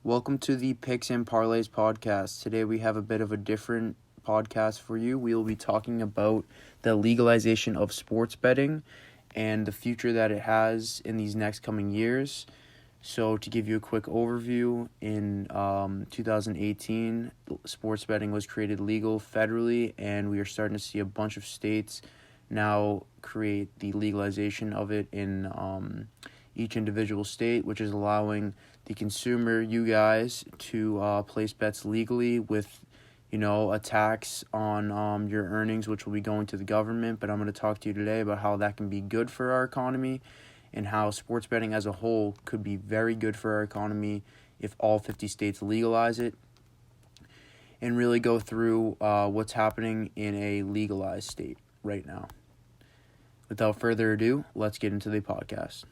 Welcome to the Picks and Parlays podcast. Today we have a bit of a different podcast for you. We will be talking about the legalization of sports betting and the future that it has in these next coming years. So to give you a quick overview, in 2018, sports betting was created legal federally, and we are starting to see a bunch of states now create the legalization of it in each individual state, which is allowing the consumer, you guys, to place bets legally with, a tax on your earnings, which will be going to the government. But I'm going to talk to you today about how that can be good for our economy and how sports betting as a whole could be very good for our economy if all 50 states legalize it, and really go through what's happening in a legalized state right now. Without further ado, let's get into the podcast.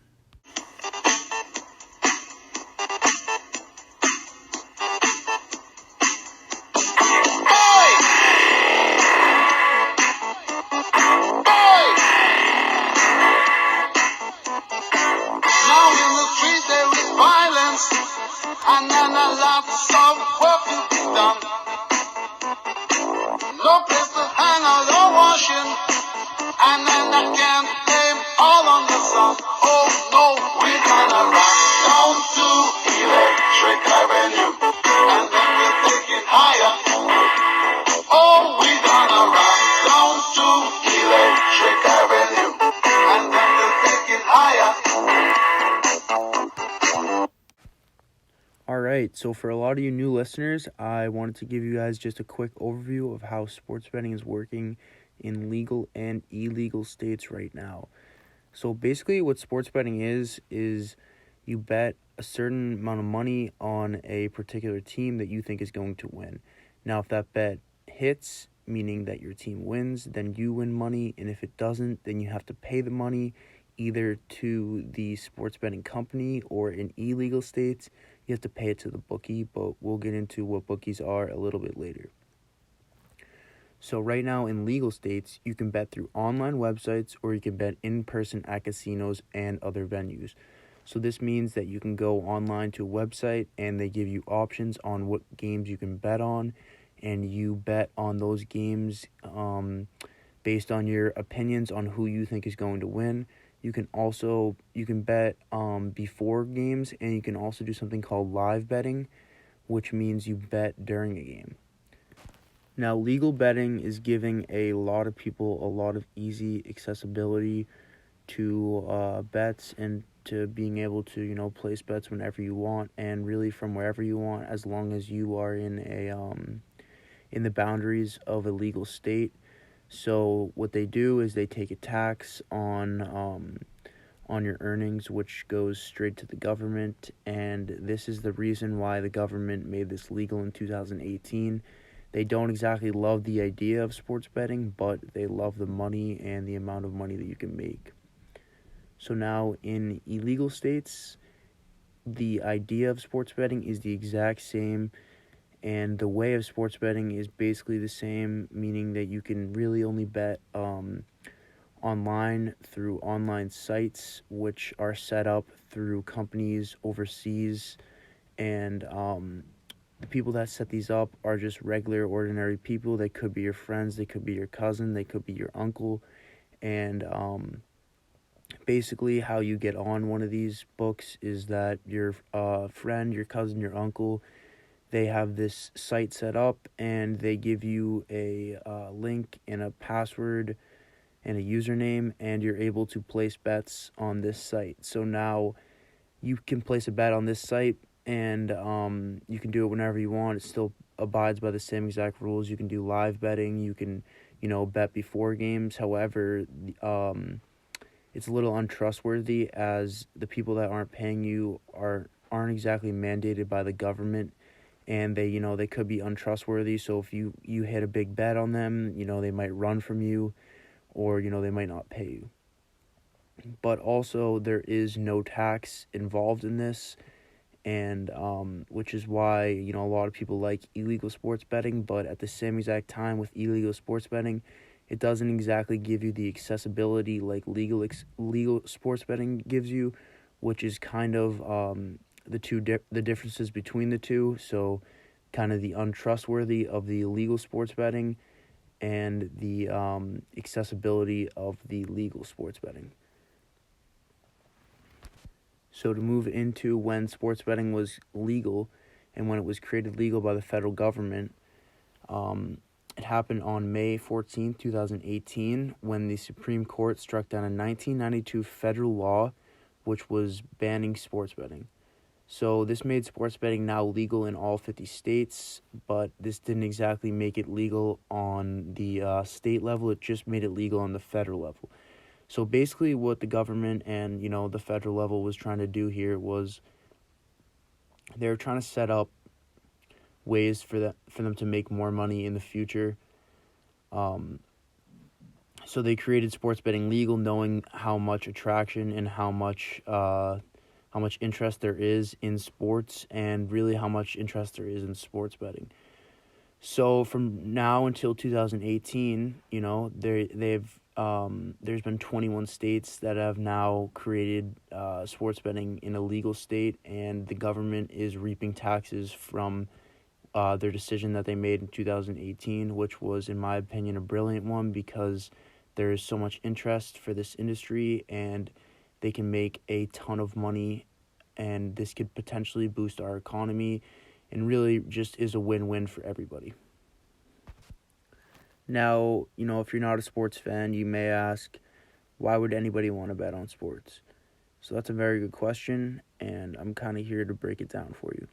Alright, so for a lot of you new listeners, I wanted to give you guys just a quick overview of how sports betting is working in legal and illegal states right now. So basically what sports betting is you bet a certain amount of money on a particular team that you think is going to win. Now, if that bet hits, meaning that your team wins, then you win money, and if it doesn't, then you have to pay the money either to the sports betting company, or in illegal states, you have to pay it to the bookie, but we'll get into what bookies are a little bit later. So right now in legal states, you can bet through online websites or you can bet in person at casinos and other venues. So this means that you can go online to a website and they give you options on what games you can bet on, and you bet on those games based on your opinions on who you think is going to win. You can bet before games, and you can also do something called live betting, which means you bet during a game. Now, legal betting is giving a lot of people a lot of easy accessibility to bets and to being able to, place bets whenever you want and really from wherever you want, as long as you are in the boundaries of a legal state. So what they do is they take a tax on your earnings, which goes straight to the government, and this is the reason why the government made this legal in 2018. They don't exactly love the idea of sports betting, but they love the money and the amount of money that you can make. So now in illegal states, the idea of sports betting is the exact same, and the way of sports betting is basically the same, meaning that you can really only bet online through online sites, which are set up through companies overseas, and the people that set these up are just regular, ordinary people. They could be your friends, they could be your cousin, they could be your uncle, and basically how you get on one of these books is that your friend, your cousin, your uncle, they have this site set up, and they give you a link and a password and a username, and you're able to place bets on this site. So now you can place a bet on this site, and you can do it whenever you want. It still abides by the same exact rules. You can do live betting. You can, bet before games. However, it's a little untrustworthy, as the people that aren't paying you aren't exactly mandated by the government, and they could be untrustworthy. So if you hit a big bet on them, they might run from you, or they might not pay you. But also there is no tax involved in this, and which is why a lot of people like illegal sports betting. But at the same exact time, with illegal sports betting, it doesn't exactly give you the accessibility like legal sports betting gives you, which is kind of the differences between the two. So, kind of the untrustworthy of the illegal sports betting and the accessibility of the legal sports betting. So, to move into when sports betting was legal and when it was created legal by the federal government, it happened on May 14th, 2018, when the Supreme Court struck down a 1992 federal law which was banning sports betting. So this made sports betting now legal in all 50 states, but this didn't exactly make it legal on the state level. It just made it legal on the federal level. So basically what the government and, the federal level was trying to do here was they were trying to set up ways for them to make more money in the future. So they created sports betting legal, knowing how much attraction and how much interest there is in sports, and really how much interest there is in sports betting. So from now until 2018, there's been 21 states that have now created sports betting in a legal state, and the government is reaping taxes from their decision that they made in 2018, which was, in my opinion, a brilliant one, because there is so much interest for this industry and they can make a ton of money, and this could potentially boost our economy and really just is a win-win for everybody. Now, if you're not a sports fan, you may ask, why would anybody want to bet on sports? So that's a very good question, and I'm kind of here to break it down for you.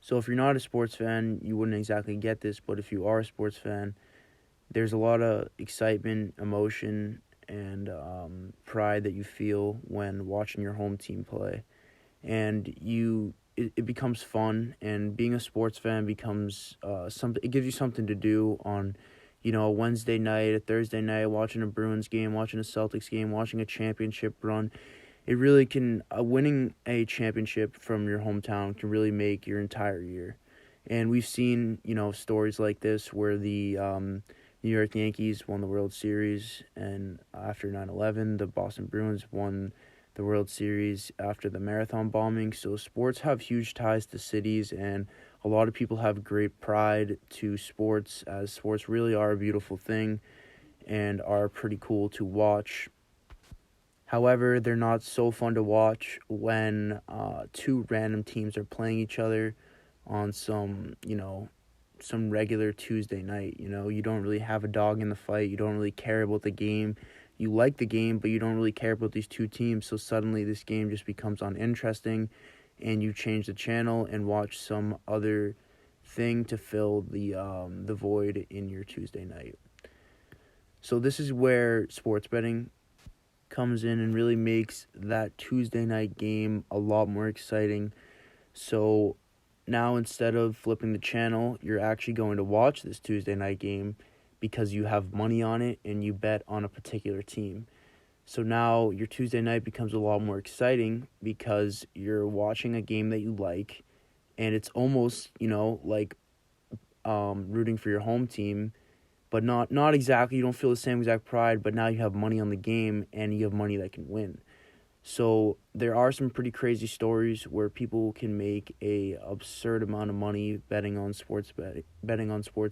So if you're not a sports fan, you wouldn't exactly get this, but if you are a sports fan, there's a lot of excitement, emotion, and pride that you feel when watching your home team play. And it becomes fun, and being a sports fan becomes something. It gives you something to do on, a Wednesday night, a Thursday night, watching a Bruins game, watching a Celtics game, watching a championship run. It really can, winning a championship from your hometown can really make your entire year. And we've seen, stories like this where the New York Yankees won the World Series, and after 9/11, the Boston Bruins won the World Series after the marathon bombing. So sports have huge ties to cities, and a lot of people have great pride to sports, as sports really are a beautiful thing and are pretty cool to watch. However, they're not so fun to watch when two random teams are playing each other on some regular Tuesday night. You don't really have a dog in the fight. You don't really care about the game. You like the game, but you don't really care about these two teams. So suddenly this game just becomes uninteresting, and you change the channel and watch some other thing to fill the void in your Tuesday night. So this is where sports betting comes in and really makes that Tuesday night game a lot more exciting. So now, instead of flipping the channel, you're actually going to watch this Tuesday night game because you have money on it and you bet on a particular team. So now your Tuesday night becomes a lot more exciting because you're watching a game that you like, and it's almost, like rooting for your home team, but not exactly. You don't feel the same exact pride, but now you have money on the game and you have money that can win. So there are some pretty crazy stories where people can make a absurd amount of money betting on sports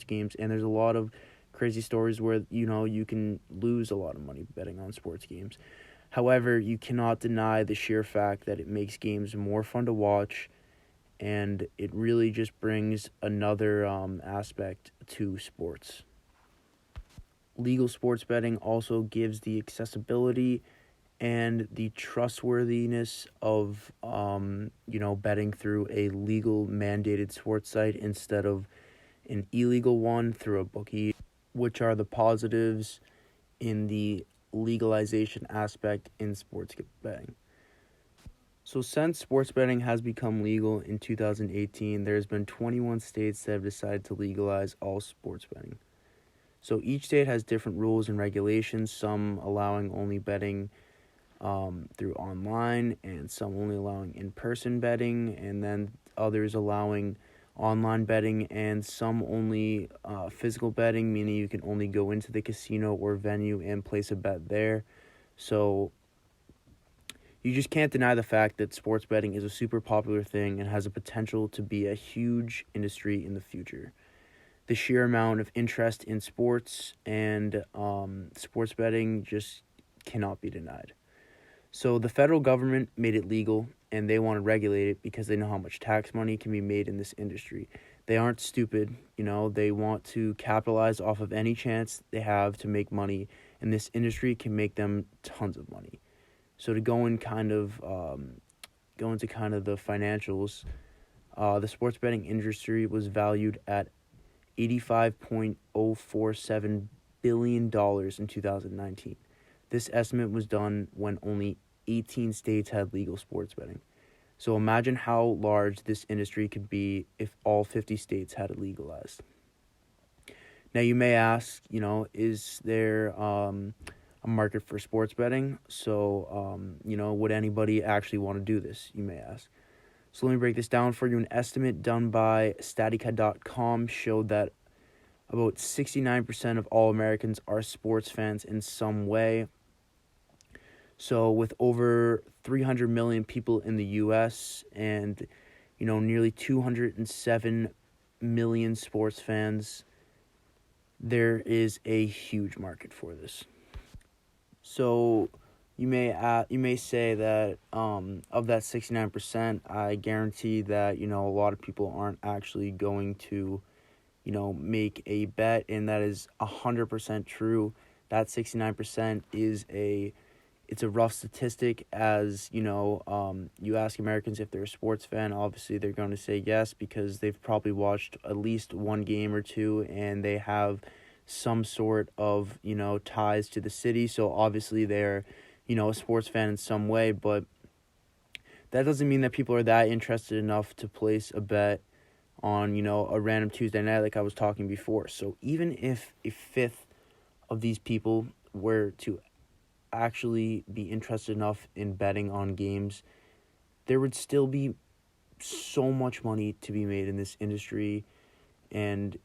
games, and there's a lot of crazy stories where you can lose a lot of money betting on sports games. However, you cannot deny the sheer fact that it makes games more fun to watch, and it really just brings another aspect to sports. Legal sports betting also gives the accessibility and the trustworthiness of betting through a legal mandated sports site instead of an illegal one through a bookie, which are the positives in the legalization aspect in sports betting. So since sports betting has become legal in 2018, there's been 21 states that have decided to legalize all sports betting. So each state has different rules and regulations, some allowing only betting through online, and some only allowing in-person betting, and then others allowing online betting, and some only physical betting, meaning you can only go into the casino or venue and place a bet there. So you just can't deny the fact that sports betting is a super popular thing and has a potential to be a huge industry in the future. The sheer amount of interest in sports and sports betting just cannot be denied. So the federal government made it legal and they want to regulate it because they know how much tax money can be made in this industry. They aren't stupid, they want to capitalize off of any chance they have to make money, and this industry can make them tons of money. So to go into kind of the financials, the sports betting industry was valued at $85.047 billion in 2019. This estimate was done when only 18 states had legal sports betting. So imagine how large this industry could be if all 50 states had it legalized. Now you may ask, is there a market for sports betting? So, would anybody actually want to do this, you may ask. So let me break this down for you. An estimate done by Statica.com showed that about 69% of all Americans are sports fans in some way. So with over 300 million people in the U.S. and, nearly 207 million sports fans, there is a huge market for this. So you may say that of that 69%, I guarantee that, a lot of people aren't actually going to, make a bet, and that is 100% true. That 69% it's a rough statistic, as you ask Americans if they're a sports fan. Obviously they're going to say yes, because they've probably watched at least one game or two and they have some sort of ties to the city, so obviously they're a sports fan in some way. But that doesn't mean that people are that interested enough to place a bet on a random Tuesday night like I was talking before. So even if a fifth of these people were to actually be interested enough in betting on games, there would still be so much money to be made in this industry. And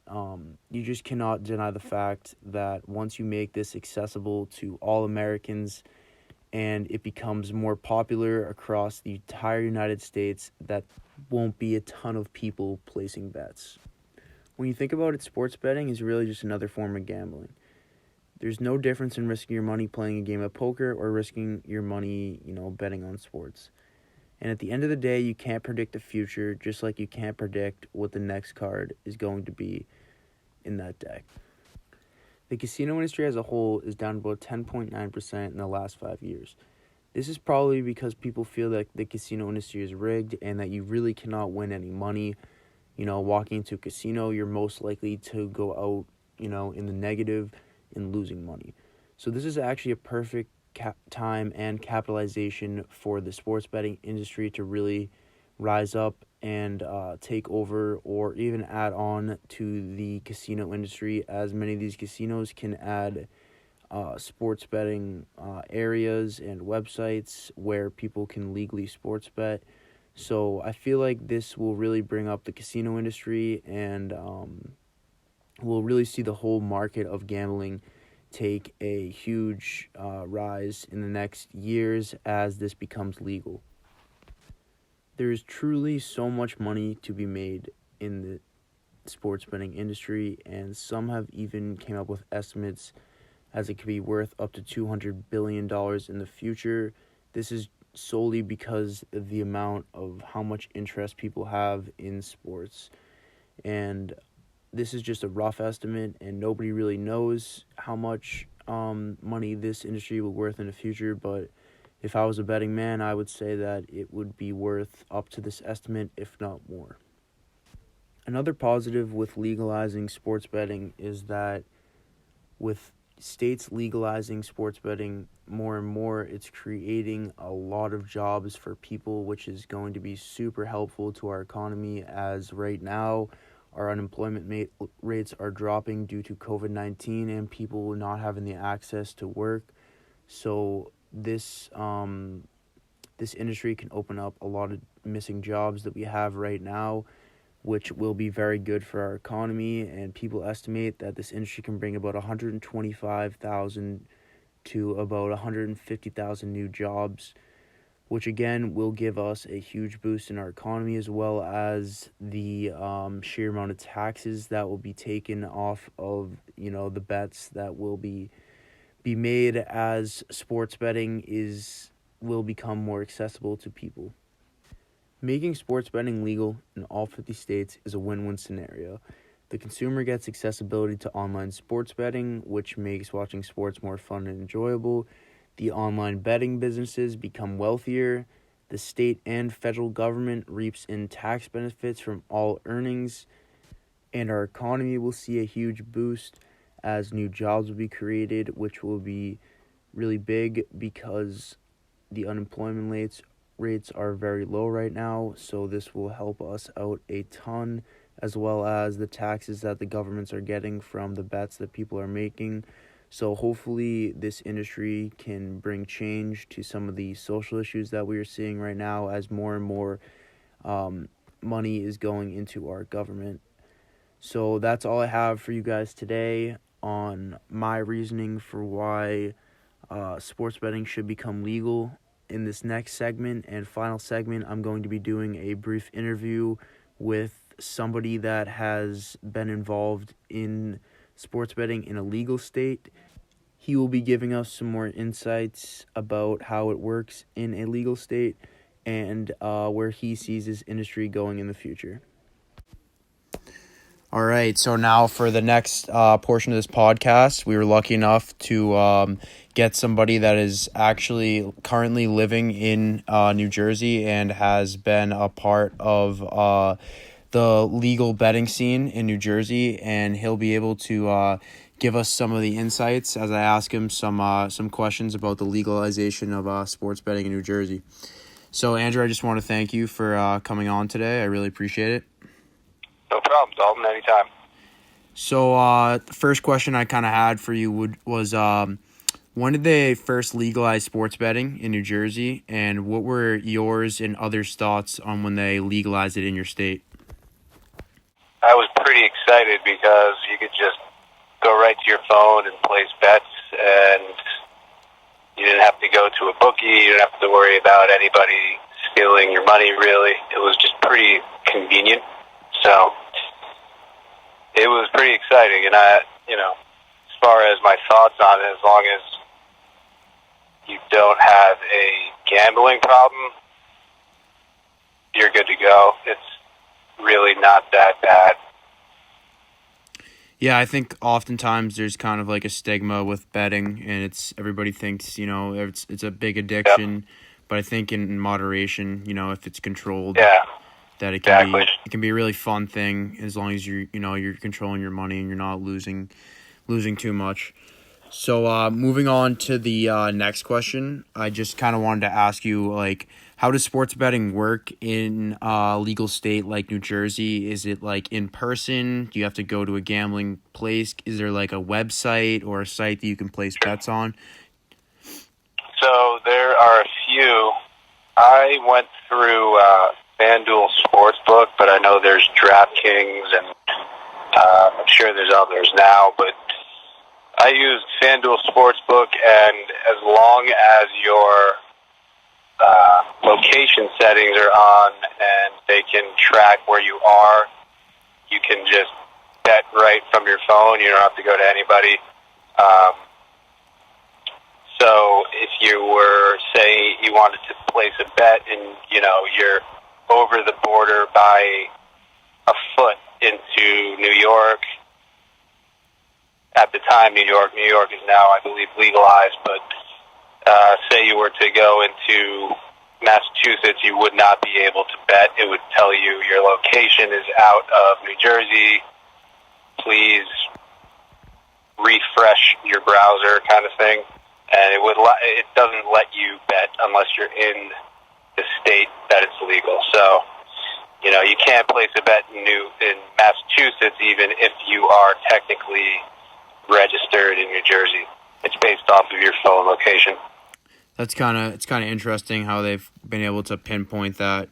you just cannot deny the fact that once you make this accessible to all Americans and it becomes more popular across the entire United States, that won't be a ton of people placing bets. When you think about it, sports betting is really just another form of gambling. There's no difference in risking your money playing a game of poker or risking your money, betting on sports. And at the end of the day, you can't predict the future, just like you can't predict what the next card is going to be in that deck. The casino industry as a whole is down about 10.9% in the last 5 years. This is probably because people feel that the casino industry is rigged and that you really cannot win any money. Walking into a casino, you're most likely to go out, in the negative and losing money. So this is actually a perfect time and capitalization for the sports betting industry to really rise up and take over, or even add on to the casino industry, as many of these casinos can add sports betting areas and websites where people can legally sports bet. So I feel like this will really bring up the casino industry, and we'll really see the whole market of gambling take a huge rise in the next years as this becomes legal. There is truly so much money to be made in the sports betting industry, and some have even came up with estimates as it could be worth up to $200 billion in the future. This is solely because of the amount of how much interest people have in sports. And this is just a rough estimate, and nobody really knows how much money this industry will worth in the future. But if I was a betting man, I would say that it would be worth up to this estimate, if not more. Another positive with legalizing sports betting is that with states legalizing sports betting more and more, it's creating a lot of jobs for people, which is going to be super helpful to our economy, as right now our unemployment rates are dropping due to COVID-19 and people not having the access to work. So this industry can open up a lot of missing jobs that we have right now, which will be very good for our economy. And people estimate that this industry can bring about 125,000 to about 150,000 new jobs which again will give us a huge boost in our economy, as well as the sheer amount of taxes that will be taken off of the bets that will be made as sports betting will become more accessible to people. Making sports betting legal in all 50 states is a win-win scenario. The consumer gets accessibility to online sports betting, which makes watching sports more fun and enjoyable. The online betting businesses become wealthier. The state and federal government reaps in tax benefits from all earnings. And our economy will see a huge boost as new jobs will be created, which will be really big because the unemployment rates are very low right now. So this will help us out a ton, as well as the taxes that the governments are getting from the bets that people are making. So hopefully this industry can bring change to some of the social issues that we are seeing right now, as more and more money is going into our government. So that's all I have for you guys today on my reasoning for why sports betting should become legal. In this next segment and final segment, I'm going to be doing a brief interview with somebody that has been involved in sports betting in a legal state. He will be giving us some more insights about how it works in a legal state and where he sees his industry going in the future. All right, so now for the next portion of this podcast, we were lucky enough to get somebody that is actually currently living in New Jersey and has been a part of the legal betting scene in New Jersey, and he'll be able to give us some of the insights as I ask him some questions about the legalization of sports betting in New Jersey. So, Andrew, I just want to thank you for coming on today. I really appreciate it. No problem, Dalton. Anytime. So, the first question I kind of had for you was when did they first legalize sports betting in New Jersey, and what were yours and others' thoughts on when they legalized it in your state? I was pretty excited because you could just go right to your phone and place bets, and you didn't have to go to a bookie. You didn't have to worry about anybody stealing your money, really. It was just pretty convenient. So it was pretty exciting, and as far as my thoughts on it, as long as you don't have a gambling problem, you're good to go. It's really not that bad. Yeah, I think oftentimes there's kind of like a stigma with betting, and everybody thinks it's a big addiction, Yep. But I think in moderation, if it's controlled. Yeah. That it can be a really fun thing as long as you're controlling your money and you're not losing too much. So moving on to the next question, I just kind of wanted to ask you, like, how does sports betting work in a legal state like New Jersey? Is it like in person? Do you have to go to a gambling place? Is there like a website or a site that you can place bets on? So there are a few. I went through FanDuel Sportsbook, but I know there's DraftKings, and I'm sure there's others now, but I used FanDuel Sportsbook, and as long as your location settings are on and they can track where you are, you can just bet right from your phone. You don't have to go to anybody. So if you were, say, you wanted to place a bet and, you're over the border by a foot into New York. At the time, New York is now, I believe, legalized, but say you were to go into Massachusetts, you would not be able to bet. It would tell you your location is out of New Jersey. Please refresh your browser, kind of thing. And it doesn't let you bet unless you're in the state that it's legal. So, you can't place a bet in Massachusetts even if you are technically registered in New Jersey. It's based off of your phone location. It's kind of interesting how they've been able to pinpoint that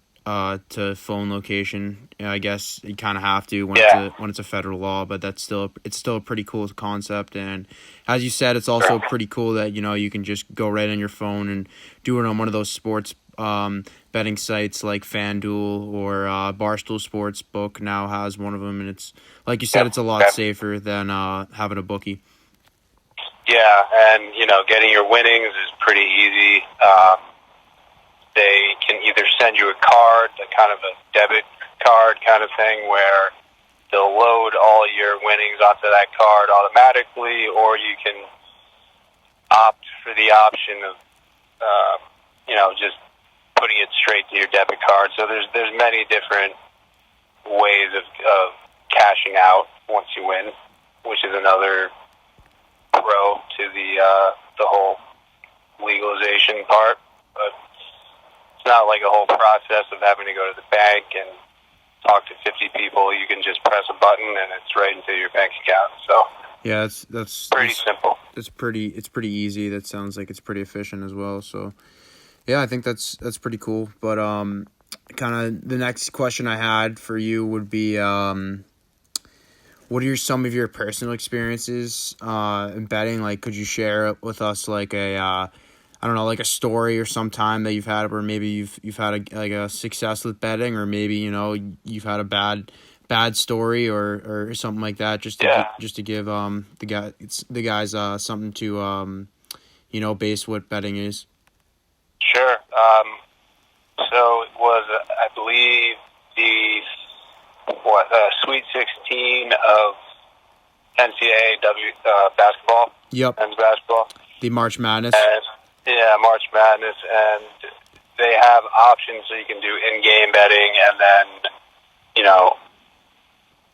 to phone location. I guess you kind of have to when it's a federal law, but it's still a pretty cool concept. And as you said, it's also pretty cool that you can just go right on your phone and do it on one of those sports betting sites like FanDuel or Barstool Sportsbook now has one of them, and it's like you said, it's a lot safer than having a bookie. Yeah, and getting your winnings is pretty easy. They can either send you a card, a kind of a debit card kind of thing, where they'll load all your winnings onto that card automatically, or you can opt for the option of, just putting it straight to your debit card. So there's many different ways of cashing out once you win, which is another pro to the whole legalization part. But it's not like a whole process of having to go to the bank and talk to 50 people. You can just press a button and it's right into your bank account. So yeah, that's pretty simple. It's pretty easy. That sounds like it's pretty efficient as well. So yeah, I think that's pretty cool. But kind of the next question I had for you would be what are some of your personal experiences in betting? Like, could you share with us like a like a story or some time that you've had where maybe you've had a success with betting, or maybe you've had a bad story or something like that, just to give the guys something to base what betting is. Sure. So it was, I believe, the Sweet 16 of NCAA basketball. Yep. Men's basketball. The March Madness. Yeah, March Madness, and they have options so you can do in-game betting, and then,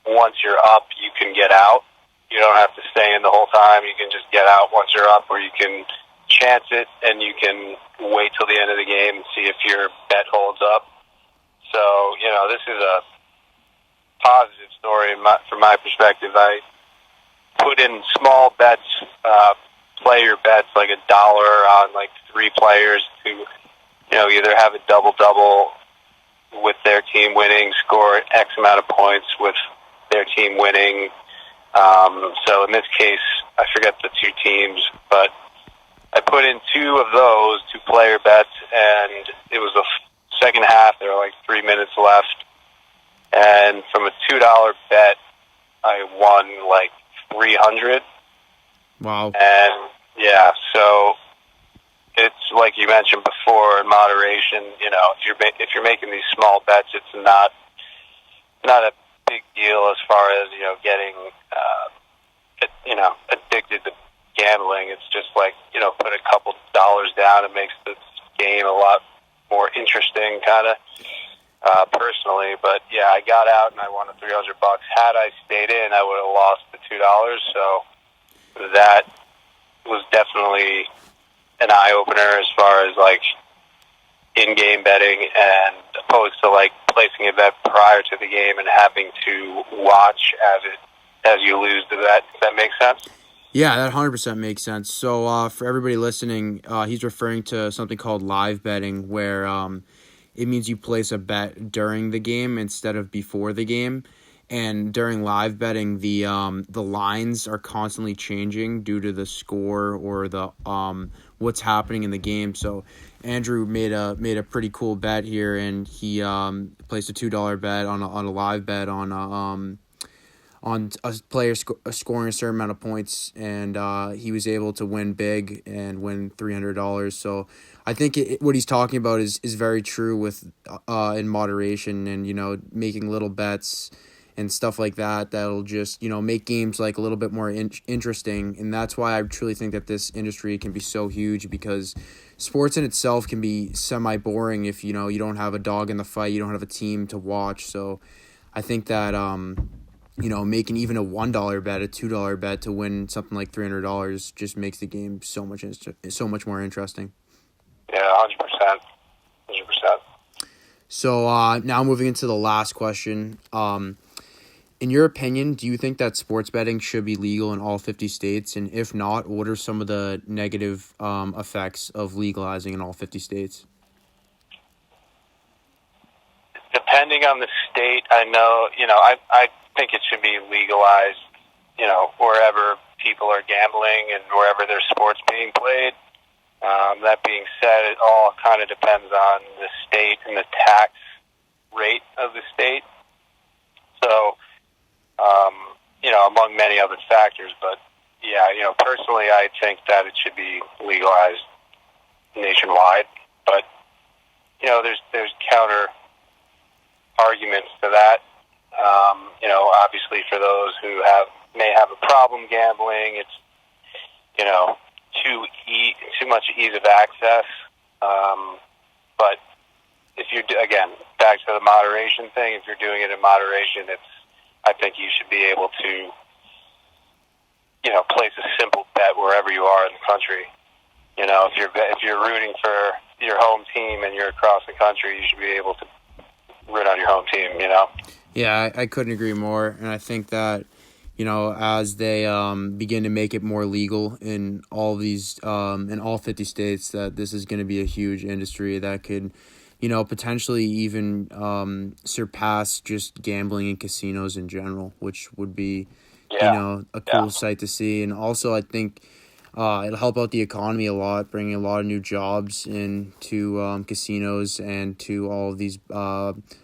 once you're up, you can get out. You don't have to stay in the whole time. You can just get out once you're up, or you can chance it, and you can wait till the end of the game and see if your bet holds up. So, this is a positive story from my perspective. I put in small bets, player bets, like $1 on like 3 players to, either have a double-double with their team winning, score X amount of points with their team winning. So in this case, I forget the 2 teams, but I put in 2 of those, 2 player bets, and it was the second half. There were like 3 minutes left. And from a $2 bet, I won like 300. Wow. And yeah, so it's like you mentioned before, in moderation. If you're making these small bets, it's not a big deal as far as getting addicted to gambling. It's just like put a couple dollars down. It makes the game a lot more interesting, kind of. Personally, but yeah, I got out and I won $300. Had I stayed in, I would have lost the $2. So that was definitely an eye opener as far as like in-game betting, and opposed to like placing a bet prior to the game and having to watch as you lose to that. Does that make sense? Yeah, that 100% makes sense. So for everybody listening, he's referring to something called live betting, where it means you place a bet during the game instead of before the game. And during live betting, the lines are constantly changing due to the score or the what's happening in the game. So Andrew made a pretty cool bet here, and he placed a $2 bet on a live bet on a player scoring a certain amount of points, and he was able to win big and win $300. So I think what he's talking about is very true with in moderation, and making little bets and stuff like that that'll just make games like a little bit more interesting. And that's why I truly think that this industry can be so huge, because sports in itself can be semi boring if you don't have a dog in the fight, you don't have a team to watch. So I think that making even a $1 bet, a $2 bet to win something like $300 just makes the game so much more interesting. Yeah, 100%. 100%. So now moving into the last question. In your opinion, do you think that sports betting should be legal in all 50 states? And if not, what are some of the negative effects of legalizing in all 50 states? Depending on the state, I know, I think it should be legalized, wherever people are gambling and wherever there's sports being played. That being said, it all kind of depends on the state and the tax rate of the state. So, among many other factors, but yeah, personally, I think that it should be legalized nationwide. But there's counter arguments to that. Obviously, for those who may have a problem gambling, it's too much ease of access. But if you're back to the moderation thing, if you're doing it in moderation, I think you should be able to place a simple bet wherever you are in the country. If you're rooting for your home team and you're across the country, you should be able to root on your home team. Yeah, I couldn't agree more, and I think that as they begin to make it more legal in all these in all 50 states, that this is going to be a huge industry that could potentially even surpass just gambling in casinos in general, which would be a cool sight to see. And also I think it'll help out the economy a lot, bringing a lot of new jobs into casinos and to all of these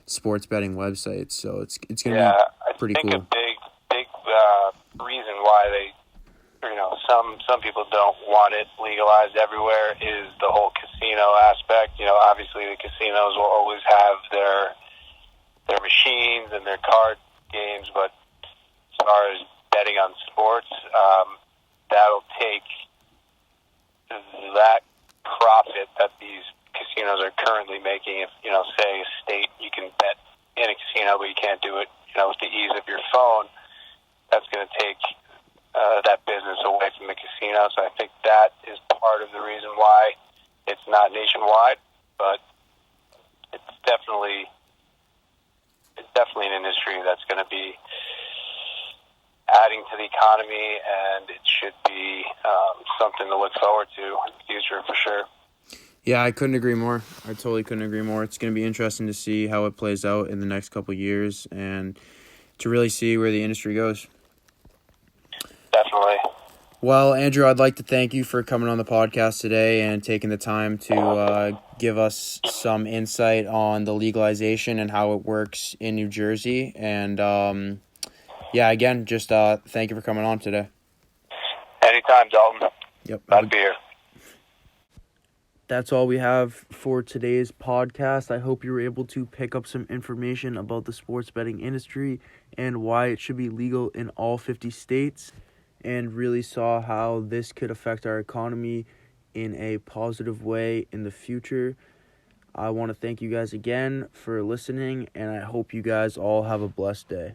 sports betting websites. So it's going to be pretty cool. I think a big reason why they, some people don't want it legalized everywhere is the whole casino aspect. Obviously the casinos will always have their machines and their card games, but as far as betting on sports, that'll take that profit that these casinos are currently making. If, say a state, you can bet in a casino, but you can't do it, with the ease of your phone, that's going to take that business away from the casino. So I think that is part of the reason why it's not nationwide, but it's definitely an industry that's going to be adding to the economy, and it should be something to look forward to in the future for sure. Yeah, I couldn't agree more. I totally couldn't agree more. It's going to be interesting to see how it plays out in the next couple of years and to really see where the industry goes. Definitely. Well, Andrew, I'd like to thank you for coming on the podcast today and taking the time to give us some insight on the legalization and how it works in New Jersey. And, again, just thank you for coming on today. Anytime, Dalton. Yep. Glad to be here. That's all we have for today's podcast. I hope you were able to pick up some information about the sports betting industry and why it should be legal in all 50 states, and really saw how this could affect our economy in a positive way in the future. I want to thank you guys again for listening, and I hope you guys all have a blessed day.